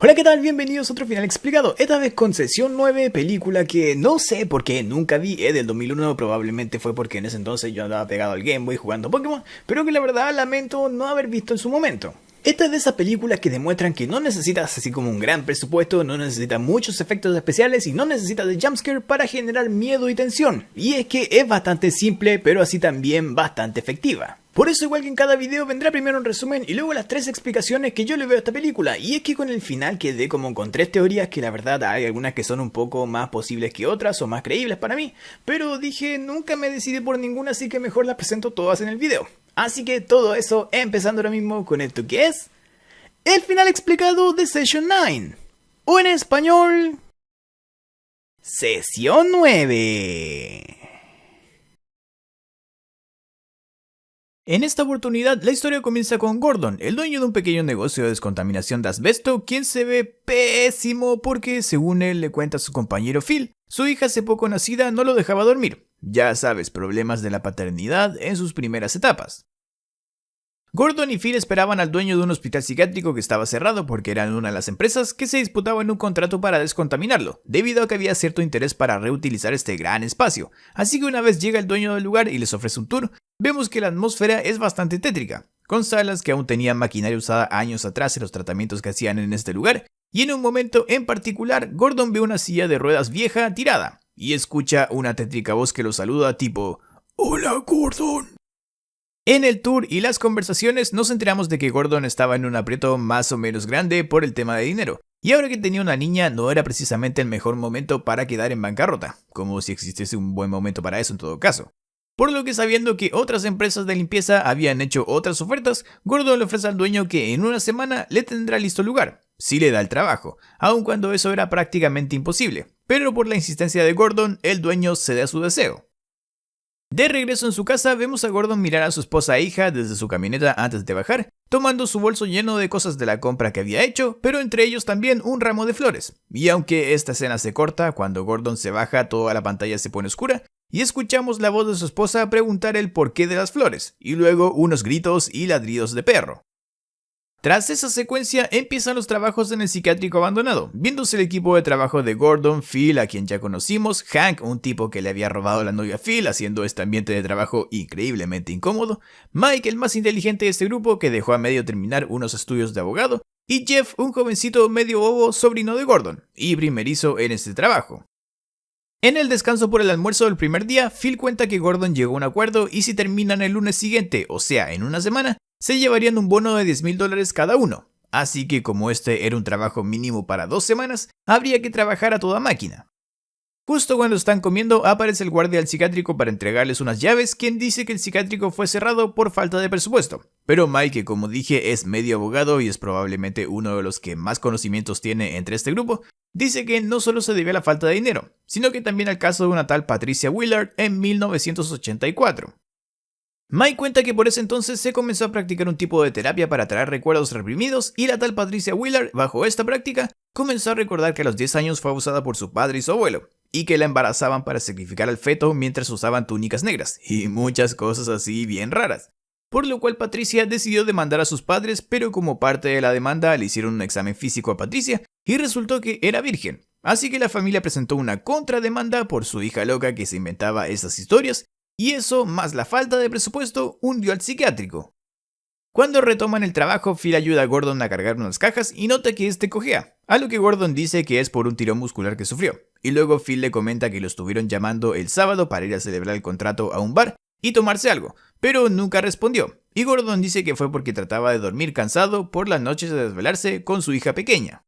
Hola, ¿qué tal? Bienvenidos a otro final explicado, esta vez con sesión 9, película que no sé por qué nunca vi, es del 2001, probablemente fue porque en ese entonces yo andaba pegado al Game Boy jugando Pokémon, pero que la verdad lamento no haber visto en su momento. Esta es de esas películas que demuestran que no necesitas así como un gran presupuesto, no necesitas muchos efectos especiales y no necesitas de jumpscare para generar miedo y tensión. Y es que es bastante simple, pero así también bastante efectiva. Por eso, igual que en cada video, vendrá primero un resumen y luego las 3 explicaciones que yo le veo a esta película. Y es que con el final quedé como con 3 teorías que la verdad hay algunas que son un poco más posibles que otras o más creíbles para mí. Pero dije, nunca me decidí por ninguna, así que mejor las presento todas en el video. Así que todo eso empezando ahora mismo con esto que es el final explicado de Session 9. O en español, Sesión 9. En esta oportunidad, la historia comienza con Gordon, el dueño de un pequeño negocio de descontaminación de asbesto, quien se ve pésimo porque, según él le cuenta a su compañero Phil, su hija hace poco nacida no lo dejaba dormir. Ya sabes, problemas de la paternidad en sus primeras etapas. Gordon y Phil esperaban al dueño de un hospital psiquiátrico que estaba cerrado porque eran una de las empresas que se disputaban un contrato para descontaminarlo, debido a que había cierto interés para reutilizar este gran espacio. Así que una vez llega el dueño del lugar y les ofrece un tour, vemos que la atmósfera es bastante tétrica, con salas que aún tenían maquinaria usada años atrás en los tratamientos que hacían en este lugar, y en un momento en particular Gordon ve una silla de ruedas vieja tirada, y escucha una tétrica voz que lo saluda tipo «Hola, Gordon». En el tour y las conversaciones nos enteramos de que Gordon estaba en un aprieto más o menos grande por el tema de dinero, y ahora que tenía una niña no era precisamente el mejor momento para quedar en bancarrota, como si existiese un buen momento para eso en todo caso. Por lo que, sabiendo que otras empresas de limpieza habían hecho otras ofertas, Gordon le ofrece al dueño que en una semana le tendrá listo el lugar, si le da el trabajo, aun cuando eso era prácticamente imposible, pero por la insistencia de Gordon, el dueño cede a su deseo. De regreso en su casa, vemos a Gordon mirar a su esposa e hija desde su camioneta antes de bajar, tomando su bolso lleno de cosas de la compra que había hecho, pero entre ellos también un ramo de flores. Y aunque esta escena se corta, cuando Gordon se baja toda la pantalla se pone oscura, y escuchamos la voz de su esposa preguntar el porqué de las flores, y luego unos gritos y ladridos de perro. Tras esa secuencia empiezan los trabajos en el psiquiátrico abandonado, viéndose el equipo de trabajo de Gordon, Phil, a quien ya conocimos, Hank, un tipo que le había robado la novia a Phil, haciendo este ambiente de trabajo increíblemente incómodo, Mike, el más inteligente de este grupo, que dejó a medio terminar unos estudios de abogado, y Jeff, un jovencito medio bobo, sobrino de Gordon, y primerizo en este trabajo. En el descanso por el almuerzo del primer día, Phil cuenta que Gordon llegó a un acuerdo y si terminan el lunes siguiente, o sea, en una semana, se llevarían un bono de $10,000 cada uno. Así que como este era un trabajo mínimo para 2 semanas, habría que trabajar a toda máquina. Justo cuando están comiendo, aparece el guardia del psiquiátrico para entregarles unas llaves, quien dice que el psiquiátrico fue cerrado por falta de presupuesto. Pero Mike, que como dije es medio abogado y es probablemente uno de los que más conocimientos tiene entre este grupo, dice que no solo se debe a la falta de dinero, sino que también al caso de una tal Patricia Willard en 1984. Mike cuenta que por ese entonces se comenzó a practicar un tipo de terapia para traer recuerdos reprimidos y la tal Patricia Willard, bajo esta práctica, comenzó a recordar que a los 10 años fue abusada por su padre y su abuelo, y que la embarazaban para sacrificar al feto mientras usaban túnicas negras, y muchas cosas así bien raras. Por lo cual Patricia decidió demandar a sus padres, pero como parte de la demanda le hicieron un examen físico a Patricia y resultó que era virgen. Así que la familia presentó una contrademanda por su hija loca que se inventaba esas historias, y eso, más la falta de presupuesto, hundió al psiquiátrico. Cuando retoman el trabajo, Phil ayuda a Gordon a cargar unas cajas y nota que este cojea, a lo que Gordon dice que es por un tirón muscular que sufrió, y luego Phil le comenta que lo estuvieron llamando el sábado para ir a celebrar el contrato a un bar y tomarse algo, pero nunca respondió, y Gordon dice que fue porque trataba de dormir cansado por las noches de desvelarse con su hija pequeña.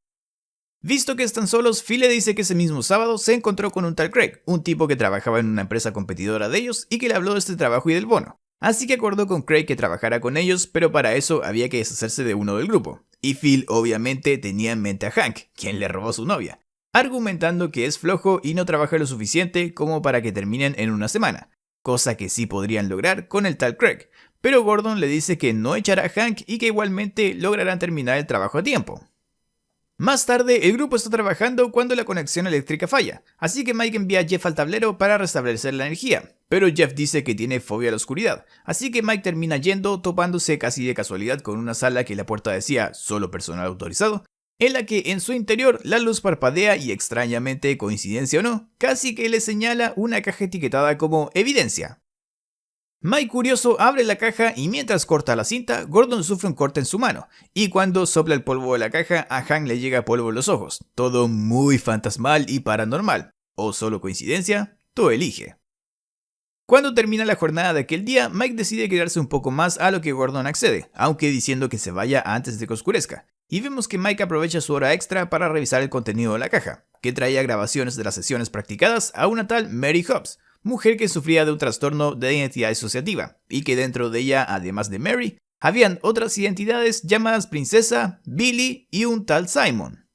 Visto que están solos, Phil le dice que ese mismo sábado se encontró con un tal Craig, un tipo que trabajaba en una empresa competidora de ellos y que le habló de este trabajo y del bono. Así que acordó con Craig que trabajara con ellos, pero para eso había que deshacerse de uno del grupo. Y Phil obviamente tenía en mente a Hank, quien le robó su novia, argumentando que es flojo y no trabaja lo suficiente como para que terminen en una semana, cosa que sí podrían lograr con el tal Craig. Pero Gordon le dice que no echará a Hank y que igualmente lograrán terminar el trabajo a tiempo. Más tarde, el grupo está trabajando cuando la conexión eléctrica falla, así que Mike envía a Jeff al tablero para restablecer la energía, pero Jeff dice que tiene fobia a la oscuridad, así que Mike termina yendo, topándose casi de casualidad con una sala que la puerta decía «solo personal autorizado», en la que en su interior la luz parpadea y extrañamente, coincidencia o no, casi que le señala una caja etiquetada como evidencia. Mike curioso abre la caja y mientras corta la cinta, Gordon sufre un corte en su mano, y cuando sopla el polvo de la caja, a Hank le llega polvo en los ojos. Todo muy fantasmal y paranormal. ¿O solo coincidencia? Tú elige. Cuando termina la jornada de aquel día, Mike decide quedarse un poco más a lo que Gordon accede, aunque diciendo que se vaya antes de que oscurezca. Y vemos que Mike aprovecha su hora extra para revisar el contenido de la caja, que traía grabaciones de las sesiones practicadas a una tal Mary Hobbs, mujer que sufría de un trastorno de identidad disociativa, y que dentro de ella, además de Mary, habían otras identidades llamadas Princesa, Billy y un tal Simon.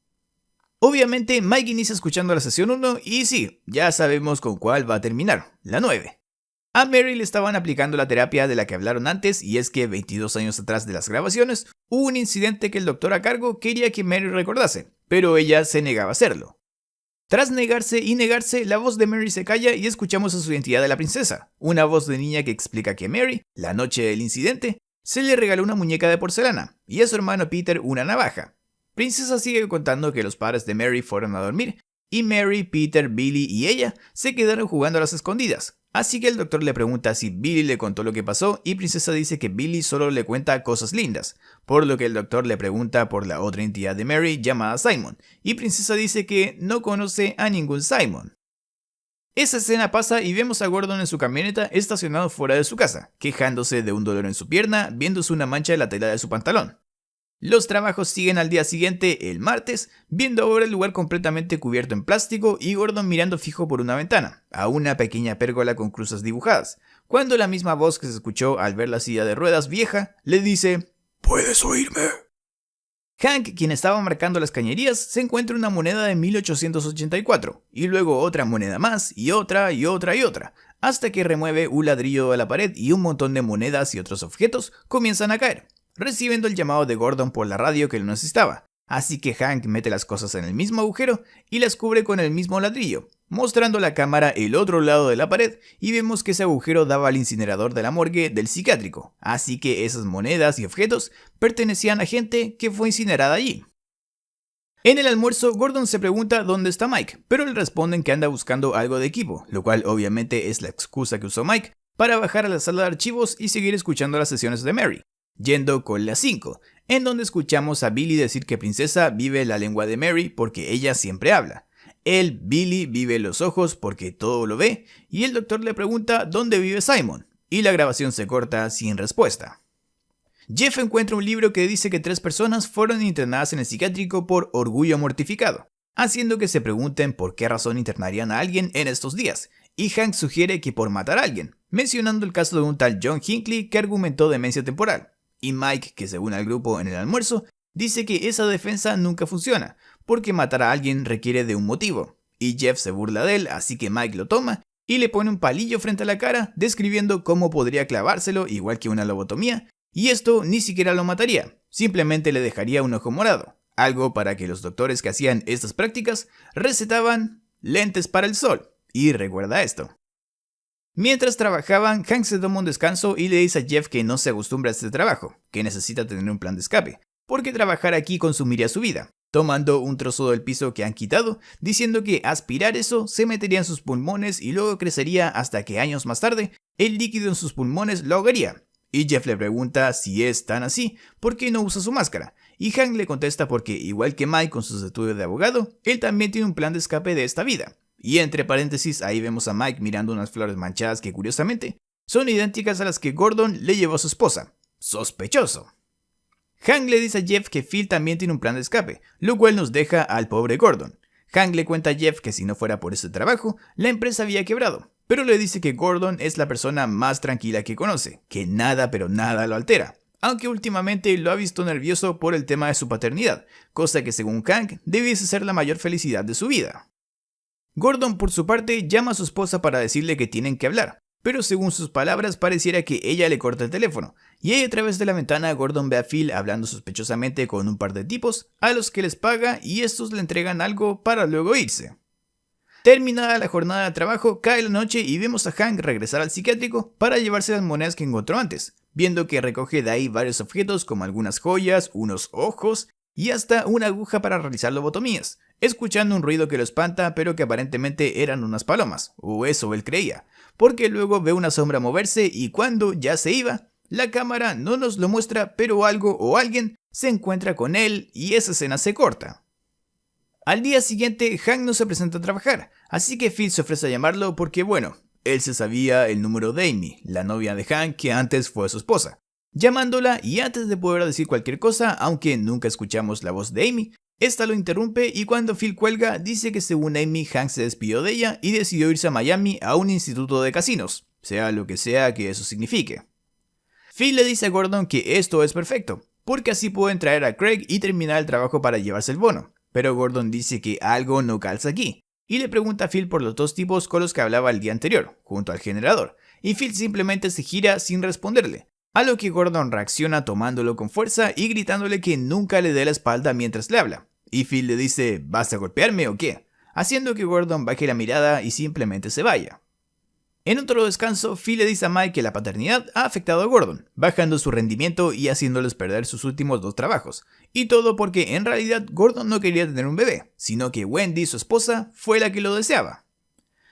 Obviamente Mike inicia escuchando la sesión 1 y sí, ya sabemos con cuál va a terminar, la 9. A Mary le estaban aplicando la terapia de la que hablaron antes, y es que 22 años atrás de las grabaciones hubo un incidente que el doctor a cargo quería que Mary recordase, pero ella se negaba a hacerlo. Tras negarse y negarse, la voz de Mary se calla y escuchamos a su identidad de la princesa, una voz de niña que explica que Mary, la noche del incidente, se le regaló una muñeca de porcelana y a su hermano Peter una navaja. Princesa sigue contando que los padres de Mary fueron a dormir y Mary, Peter, Billy y ella se quedaron jugando a las escondidas. Así que el doctor le pregunta si Billy le contó lo que pasó y Princesa dice que Billy solo le cuenta cosas lindas, por lo que el doctor le pregunta por la otra entidad de Mary llamada Simon, y Princesa dice que no conoce a ningún Simon. Esa escena pasa y vemos a Gordon en su camioneta estacionado fuera de su casa, quejándose de un dolor en su pierna, viéndose una mancha en la tela de su pantalón. Los trabajos siguen al día siguiente, el martes, viendo ahora el lugar completamente cubierto en plástico y Gordon mirando fijo por una ventana, a una pequeña pérgola con cruces dibujadas, cuando la misma voz que se escuchó al ver la silla de ruedas vieja le dice: ¿Puedes oírme? Hank, quien estaba marcando las cañerías, se encuentra una moneda de 1884, y luego otra moneda más, y otra, y otra, y otra, hasta que remueve un ladrillo de la pared y un montón de monedas y otros objetos comienzan a caer, recibiendo el llamado de Gordon por la radio que lo necesitaba, así que Hank mete las cosas en el mismo agujero y las cubre con el mismo ladrillo, mostrando a la cámara el otro lado de la pared y vemos que ese agujero daba al incinerador de la morgue del psiquiátrico, así que esas monedas y objetos pertenecían a gente que fue incinerada allí. En el almuerzo, Gordon se pregunta dónde está Mike, pero le responden que anda buscando algo de equipo, lo cual obviamente es la excusa que usó Mike para bajar a la sala de archivos y seguir escuchando las sesiones de Mary. Yendo con las 5, en donde escuchamos a Billy decir que Princesa vive la lengua de Mary porque ella siempre habla. Él, Billy, vive los ojos porque todo lo ve, y el doctor le pregunta dónde vive Simon, y la grabación se corta sin respuesta. Jeff encuentra un libro que dice que 3 personas fueron internadas en el psiquiátrico por orgullo mortificado, haciendo que se pregunten por qué razón internarían a alguien en estos días, y Hank sugiere que por matar a alguien, mencionando el caso de un tal John Hinckley que argumentó demencia temporal. Y Mike, que se une al grupo en el almuerzo, dice que esa defensa nunca funciona, porque matar a alguien requiere de un motivo, y Jeff se burla de él, así que Mike lo toma y le pone un palillo frente a la cara, describiendo cómo podría clavárselo igual que una lobotomía, y esto ni siquiera lo mataría, simplemente le dejaría un ojo morado, algo para que los doctores que hacían estas prácticas recetaban lentes para el sol, y recuerda esto. Mientras trabajaban, Hank se toma un descanso y le dice a Jeff que no se acostumbra a este trabajo, que necesita tener un plan de escape, porque trabajar aquí consumiría su vida, tomando un trozo del piso que han quitado, diciendo que aspirar eso se metería en sus pulmones y luego crecería hasta que años más tarde el líquido en sus pulmones lo ahogaría. Y Jeff le pregunta si es tan así, ¿por qué no usa su máscara? Y Hank le contesta porque, igual que Mike con sus estudios de abogado, él también tiene un plan de escape de esta vida. Y entre paréntesis ahí vemos a Mike mirando unas flores manchadas que curiosamente son idénticas a las que Gordon le llevó a su esposa. ¡Sospechoso! Hank le dice a Jeff que Phil también tiene un plan de escape, lo cual nos deja al pobre Gordon. Hank le cuenta a Jeff que si no fuera por ese trabajo, la empresa había quebrado, pero le dice que Gordon es la persona más tranquila que conoce, que nada pero nada lo altera, aunque últimamente lo ha visto nervioso por el tema de su paternidad, cosa que según Hank debiese ser la mayor felicidad de su vida. Gordon por su parte llama a su esposa para decirle que tienen que hablar, pero según sus palabras pareciera que ella le corta el teléfono, y ahí a través de la ventana Gordon ve a Phil hablando sospechosamente con un par de tipos a los que les paga y estos le entregan algo para luego irse. Terminada la jornada de trabajo, cae la noche y vemos a Hank regresar al psiquiátrico para llevarse las monedas que encontró antes, viendo que recoge de ahí varios objetos como algunas joyas, unos ojos y hasta una aguja para realizar lobotomías, escuchando un ruido que lo espanta pero que aparentemente eran unas palomas, o eso él creía, porque luego ve una sombra moverse y cuando ya se iba, la cámara no nos lo muestra pero algo o alguien se encuentra con él y esa escena se corta. Al día siguiente Hank no se presenta a trabajar, así que Phil se ofrece a llamarlo porque bueno, él se sabía el número de Amy, la novia de Hank que antes fue su esposa. Llamándola y antes de poder decir cualquier cosa, aunque nunca escuchamos la voz de Amy, esta lo interrumpe y cuando Phil cuelga dice que según Amy, Hank se despidió de ella y decidió irse a Miami a un instituto de casinos, sea lo que sea que eso signifique. Phil le dice a Gordon que esto es perfecto, porque así pueden traer a Craig y terminar el trabajo para llevarse el bono, pero Gordon dice que algo no calza aquí, y le pregunta a Phil por los dos tipos con los que hablaba el día anterior, junto al generador, y Phil simplemente se gira sin responderle. A lo que Gordon reacciona tomándolo con fuerza y gritándole que nunca le dé la espalda mientras le habla. Y Phil le dice, ¿vas a golpearme o qué? Haciendo que Gordon baje la mirada y simplemente se vaya. En otro descanso, Phil le dice a Mike que la paternidad ha afectado a Gordon, bajando su rendimiento y haciéndoles perder sus últimos 2 trabajos. Y todo porque en realidad Gordon no quería tener un bebé, sino que Wendy, su esposa, fue la que lo deseaba.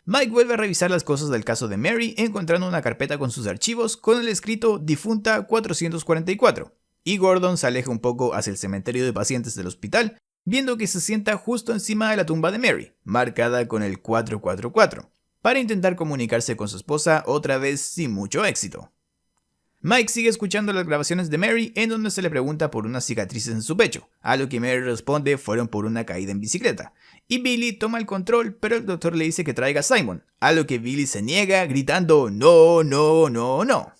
Mike vuelve a revisar las cosas del caso de Mary encontrando una carpeta con sus archivos con el escrito difunta 444 y Gordon se aleja un poco hacia el cementerio de pacientes del hospital viendo que se sienta justo encima de la tumba de Mary, marcada con el 444, para intentar comunicarse con su esposa otra vez sin mucho éxito. Mike sigue escuchando las grabaciones de Mary en donde se le pregunta por unas cicatrices en su pecho, a lo que Mary responde fueron por una caída en bicicleta. Y Billy toma el control, pero el doctor le dice que traiga a Simon, a lo que Billy se niega gritando no, no, no, no.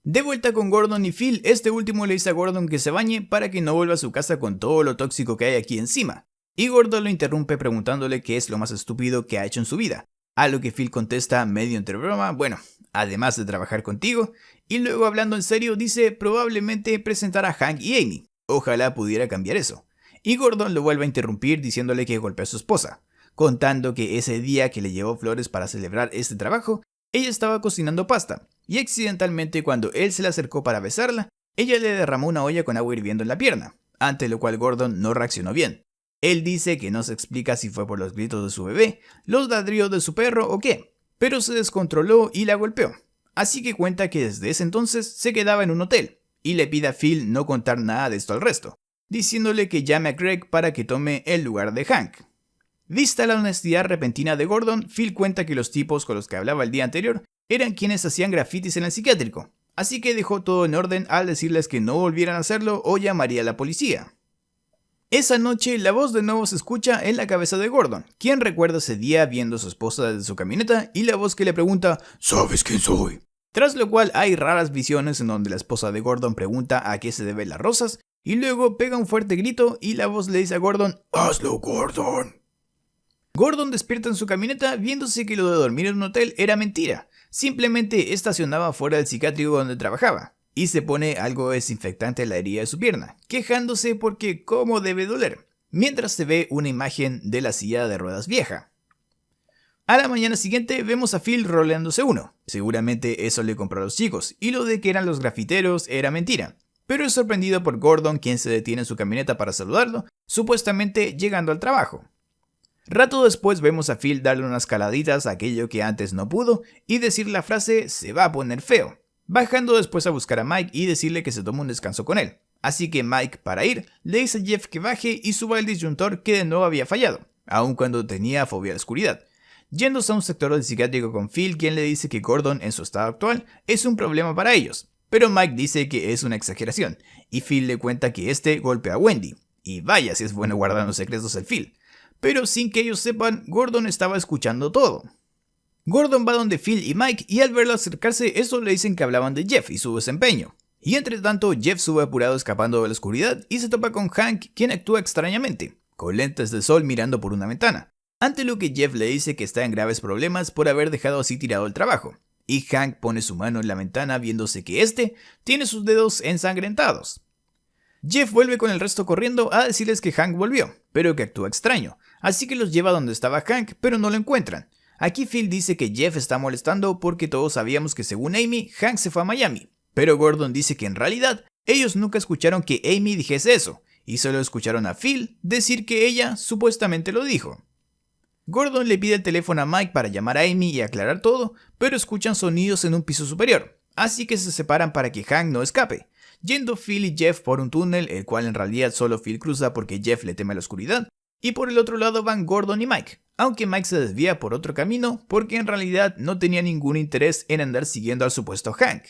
De vuelta con Gordon y Phil, este último le dice a Gordon que se bañe para que no vuelva a su casa con todo lo tóxico que hay aquí encima. Y Gordon lo interrumpe preguntándole qué es lo más estúpido que ha hecho en su vida, a lo que Phil contesta medio entre broma, bueno, además de trabajar contigo, y luego hablando en serio dice probablemente presentar a Hank y Amy, ojalá pudiera cambiar eso. Y Gordon lo vuelve a interrumpir diciéndole que golpeó a su esposa, contando que ese día que le llevó flores para celebrar este trabajo, ella estaba cocinando pasta, y accidentalmente cuando él se le acercó para besarla, ella le derramó una olla con agua hirviendo en la pierna, ante lo cual Gordon no reaccionó bien. Él dice que no se explica si fue por los gritos de su bebé, los ladridos de su perro o qué, pero se descontroló y la golpeó. Así que cuenta que desde ese entonces se quedaba en un hotel, y le pide a Phil no contar nada de esto al resto, diciéndole que llame a Craig para que tome el lugar de Hank. Vista la honestidad repentina de Gordon, Phil cuenta que los tipos con los que hablaba el día anterior eran quienes hacían grafitis en el psiquiátrico, así que dejó todo en orden al decirles que no volvieran a hacerlo o llamaría a la policía. Esa noche la voz de nuevo se escucha en la cabeza de Gordon, quien recuerda ese día viendo a su esposa desde su camioneta y la voz que le pregunta ¿sabes quién soy? Tras lo cual hay raras visiones en donde la esposa de Gordon pregunta a qué se deben las rosas y luego pega un fuerte grito y la voz le dice a Gordon ¡hazlo, Gordon! Gordon despierta en su camioneta viéndose que lo de dormir en un hotel era mentira, simplemente estacionaba fuera del psiquiátrico donde trabajaba. Y se pone algo desinfectante en la herida de su pierna, quejándose porque cómo debe doler, mientras se ve una imagen de la silla de ruedas vieja. A la mañana siguiente vemos a Phil roleándose uno, seguramente eso le compró a los chicos, y lo de que eran los grafiteros era mentira, pero es sorprendido por Gordon quien se detiene en su camioneta para saludarlo, supuestamente llegando al trabajo. Rato después vemos a Phil darle unas caladitas a aquello que antes no pudo y decir la frase se va a poner feo. Bajando después a buscar a Mike y decirle que se tome un descanso con él. Así que Mike, para ir, le dice a Jeff que baje y suba el disyuntor que de nuevo había fallado, aun cuando tenía fobia a la oscuridad. Yéndose a un sector del psiquiátrico con Phil, quien le dice que Gordon en su estado actual es un problema para ellos, pero Mike dice que es una exageración, y Phil le cuenta que este golpea a Wendy, y vaya si es bueno guardando secretos el Phil. Pero sin que ellos sepan, Gordon estaba escuchando todo. Gordon va donde Phil y Mike y al verlo acercarse, estos le dicen que hablaban de Jeff y su desempeño. Y entre tanto, Jeff sube apurado escapando de la oscuridad y se topa con Hank, quien actúa extrañamente, con lentes de sol mirando por una ventana. Ante lo que Jeff le dice que está en graves problemas por haber dejado así tirado el trabajo. Y Hank pone su mano en la ventana viéndose que este tiene sus dedos ensangrentados. Jeff vuelve con el resto corriendo a decirles que Hank volvió, pero que actúa extraño, así que los lleva donde estaba Hank, pero no lo encuentran. Aquí Phil dice que Jeff está molestando porque todos sabíamos que según Amy, Hank se fue a Miami. Pero Gordon dice que en realidad ellos nunca escucharon que Amy dijese eso, y solo escucharon a Phil decir que ella supuestamente lo dijo. Gordon le pide el teléfono a Mike para llamar a Amy y aclarar todo, pero escuchan sonidos en un piso superior, así que se separan para que Hank no escape, yendo Phil y Jeff por un túnel, el cual en realidad solo Phil cruza porque Jeff le teme a la oscuridad, y por el otro lado van Gordon y Mike, aunque Mike se desvía por otro camino porque en realidad no tenía ningún interés en andar siguiendo al supuesto Hank.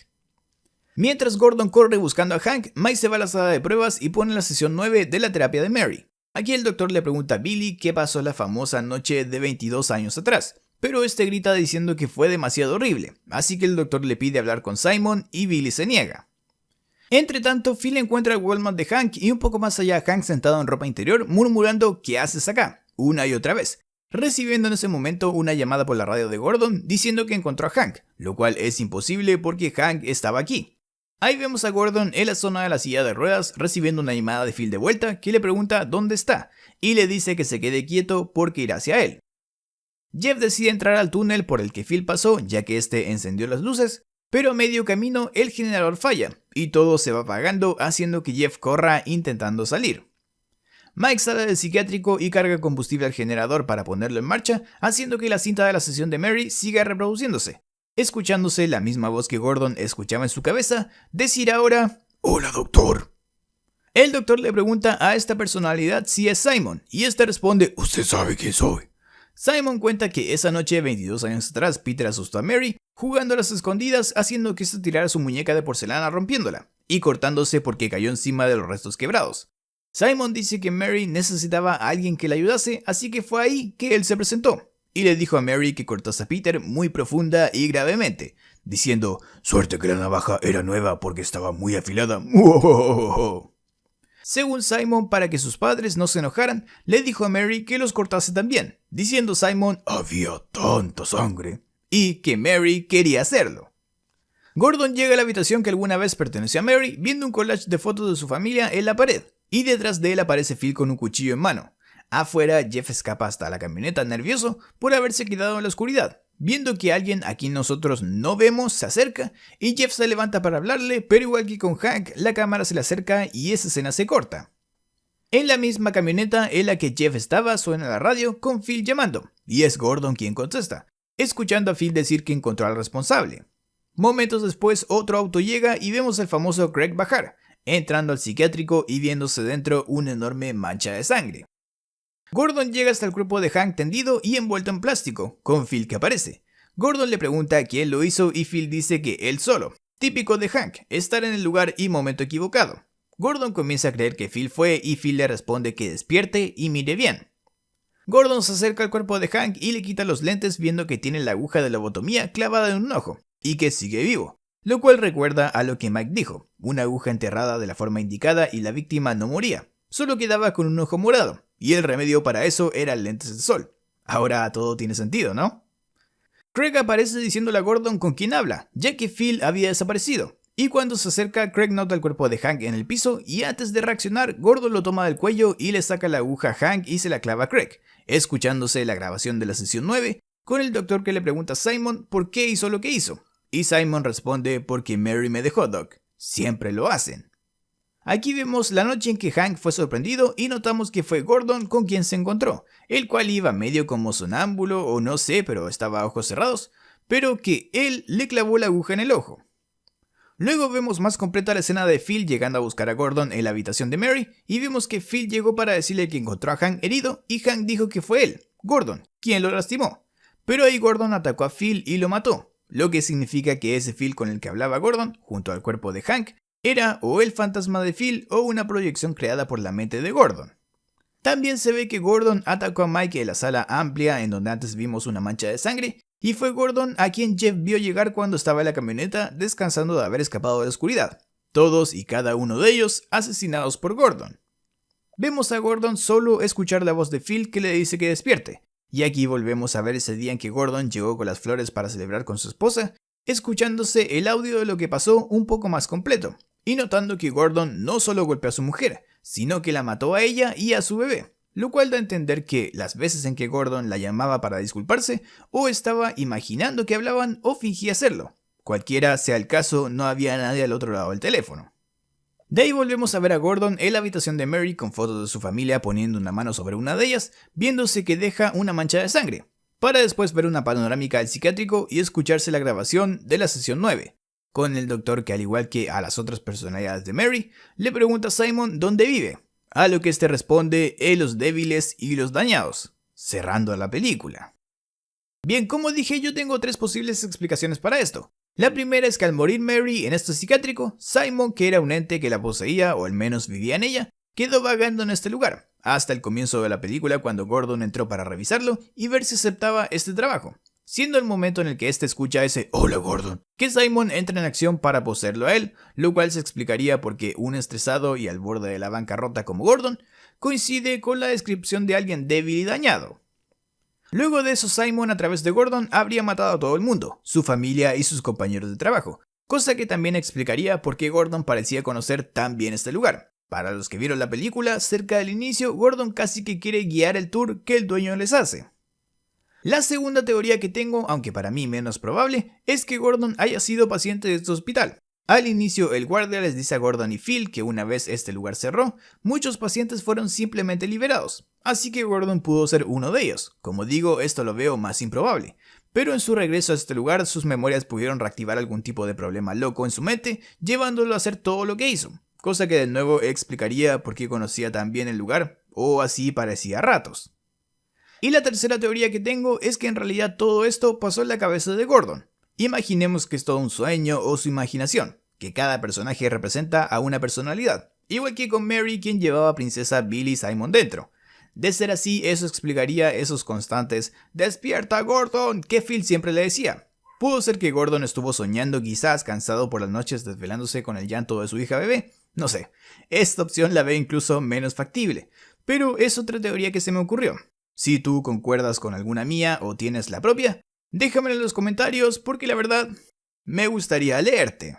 Mientras Gordon corre buscando a Hank, Mike se va a la sala de pruebas y pone la sesión 9 de la terapia de Mary. Aquí el doctor le pregunta a Billy qué pasó la famosa noche de 22 años atrás, pero este grita diciendo que fue demasiado horrible, así que el doctor le pide hablar con Simon y Billy se niega. Entre tanto, Phil encuentra el Walmart de Hank y un poco más allá Hank sentado en ropa interior murmurando ¿qué haces acá? Una y otra vez, recibiendo en ese momento una llamada por la radio de Gordon diciendo que encontró a Hank, lo cual es imposible porque Hank estaba aquí. Ahí vemos a Gordon en la zona de la silla de ruedas recibiendo una llamada de Phil de vuelta que le pregunta dónde está y le dice que se quede quieto porque irá hacia él. Jeff decide entrar al túnel por el que Phil pasó ya que este encendió las luces, pero a medio camino el generador falla y todo se va apagando haciendo que Jeff corra intentando salir. Mike sale del psiquiátrico y carga combustible al generador para ponerlo en marcha, haciendo que la cinta de la sesión de Mary siga reproduciéndose, escuchándose la misma voz que Gordon escuchaba en su cabeza decir ahora «Hola doctor». El doctor le pregunta a esta personalidad si es Simon y este responde «Usted sabe quién soy». Simon cuenta que esa noche 22 años atrás Peter asustó a Mary jugando a las escondidas haciendo que ésta tirara su muñeca de porcelana rompiéndola y cortándose porque cayó encima de los restos quebrados. Simon dice que Mary necesitaba a alguien que la ayudase, así que fue ahí que él se presentó y le dijo a Mary que cortase a Peter muy profunda y gravemente, diciendo «Suerte que la navaja era nueva porque estaba muy afilada». Según Simon, para que sus padres no se enojaran, le dijo a Mary que los cortase también, diciendo Simon «había tanta sangre» y que Mary quería hacerlo. Gordon llega a la habitación que alguna vez perteneció a Mary viendo un collage de fotos de su familia en la pared, y detrás de él aparece Phil con un cuchillo en mano. Afuera, Jeff escapa hasta la camioneta nervioso por haberse quedado en la oscuridad, viendo que alguien a quien nosotros no vemos se acerca y Jeff se levanta para hablarle, pero igual que con Hank, la cámara se le acerca y esa escena se corta. En la misma camioneta en la que Jeff estaba suena la radio con Phil llamando, y es Gordon quien contesta, escuchando a Phil decir que encontró al responsable. Momentos después otro auto llega y vemos al famoso Craig bajar, entrando al psiquiátrico y viéndose dentro una enorme mancha de sangre. Gordon llega hasta el cuerpo de Hank tendido y envuelto en plástico, con Phil que aparece. Gordon le pregunta quién lo hizo y Phil dice que él solo, típico de Hank, estar en el lugar y momento equivocado. Gordon comienza a creer que Phil fue y Phil le responde que despierte y mire bien. Gordon se acerca al cuerpo de Hank y le quita los lentes viendo que tiene la aguja de lobotomía clavada en un ojo, y que sigue vivo, lo cual recuerda a lo que Mike dijo, una aguja enterrada de la forma indicada y la víctima no moría, solo quedaba con un ojo morado, y el remedio para eso eran lentes de sol. Ahora todo tiene sentido, ¿no? Craig aparece diciéndole a Gordon con quién habla, ya que Phil había desaparecido, y cuando se acerca Craig nota el cuerpo de Hank en el piso y antes de reaccionar Gordon lo toma del cuello y le saca la aguja a Hank y se la clava a Craig, escuchándose la grabación de la sesión 9, con el doctor que le pregunta a Simon por qué hizo lo que hizo. Y Simon responde porque Mary me dejó, Doc. Siempre lo hacen. Aquí vemos la noche en que Hank fue sorprendido y notamos que fue Gordon con quien se encontró, el cual iba medio como sonámbulo o no sé, pero estaba a ojos cerrados, pero que él le clavó la aguja en el ojo. Luego vemos más completa la escena de Phil llegando a buscar a Gordon en la habitación de Mary y vemos que Phil llegó para decirle que encontró a Hank herido y Hank dijo que fue él, Gordon, quien lo lastimó. Pero ahí Gordon atacó a Phil y lo mató. Lo que significa que ese Phil con el que hablaba Gordon, junto al cuerpo de Hank, era o el fantasma de Phil o una proyección creada por la mente de Gordon. También se ve que Gordon atacó a Mike en la sala amplia en donde antes vimos una mancha de sangre, y fue Gordon a quien Jeff vio llegar cuando estaba en la camioneta descansando de haber escapado de la oscuridad. Todos y cada uno de ellos asesinados por Gordon. Vemos a Gordon solo escuchar la voz de Phil que le dice que despierte. Y aquí volvemos a ver ese día en que Gordon llegó con las flores para celebrar con su esposa, escuchándose el audio de lo que pasó un poco más completo, y notando que Gordon no solo golpeó a su mujer, sino que la mató a ella y a su bebé, lo cual da a entender que las veces en que Gordon la llamaba para disculparse, o estaba imaginando que hablaban o fingía hacerlo. Cualquiera sea el caso, no había nadie al otro lado del teléfono. De ahí volvemos a ver a Gordon en la habitación de Mary con fotos de su familia poniendo una mano sobre una de ellas, viéndose que deja una mancha de sangre, para después ver una panorámica del psiquiátrico y escucharse la grabación de la sesión 9, con el doctor que, al igual que a las otras personalidades de Mary, le pregunta a Simon dónde vive, a lo que este responde en los débiles y los dañados, cerrando la película. Bien, como dije, yo tengo 3 posibles explicaciones para esto. La primera es que al morir Mary en este psiquiátrico, Simon, que era un ente que la poseía o al menos vivía en ella, quedó vagando en este lugar, hasta el comienzo de la película cuando Gordon entró para revisarlo y ver si aceptaba este trabajo, siendo el momento en el que este escucha ese "Hola Gordon", que Simon entra en acción para poseerlo a él, lo cual se explicaría porque un estresado y al borde de la bancarrota como Gordon coincide con la descripción de alguien débil y dañado. Luego de eso, Simon a través de Gordon habría matado a todo el mundo, su familia y sus compañeros de trabajo, cosa que también explicaría por qué Gordon parecía conocer tan bien este lugar. Para los que vieron la película, cerca del inicio, Gordon casi que quiere guiar el tour que el dueño les hace. La segunda teoría que tengo, aunque para mí menos probable, es que Gordon haya sido paciente de este hospital. Al inicio, el guardia les dice a Gordon y Phil que una vez este lugar cerró, muchos pacientes fueron simplemente liberados, así que Gordon pudo ser uno de ellos. Como digo, esto lo veo más improbable, pero en su regreso a este lugar, sus memorias pudieron reactivar algún tipo de problema loco en su mente, llevándolo a hacer todo lo que hizo, cosa que de nuevo explicaría por qué conocía tan bien el lugar, o así parecía a ratos. Y la tercera teoría que tengo es que en realidad todo esto pasó en la cabeza de Gordon. Imaginemos que es todo un sueño o su imaginación, que cada personaje representa a una personalidad, igual que con Mary, quien llevaba a princesa Billy Simon dentro. De ser así, eso explicaría esos constantes "despierta Gordon" que Phil siempre le decía. Pudo ser que Gordon estuvo soñando, quizás cansado por las noches desvelándose con el llanto de su hija bebé, no sé, esta opción la veo incluso menos factible, pero es otra teoría que se me ocurrió. Si tú concuerdas con alguna mía o tienes la propia, déjamelo en los comentarios porque la verdad, me gustaría leerte.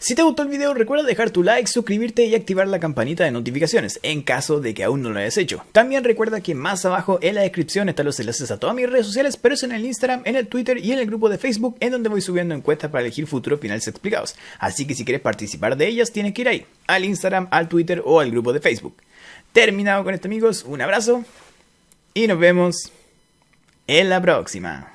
Si te gustó el video, recuerda dejar tu like, suscribirte y activar la campanita de notificaciones, en caso de que aún no lo hayas hecho. También recuerda que más abajo en la descripción están los enlaces a todas mis redes sociales, pero es en el Instagram, en el Twitter y en el grupo de Facebook, en donde voy subiendo encuestas para elegir futuros finales explicados. Así que si quieres participar de ellas, tienes que ir ahí, al Instagram, al Twitter o al grupo de Facebook. Terminado con esto, amigos, un abrazo y nos vemos en la próxima.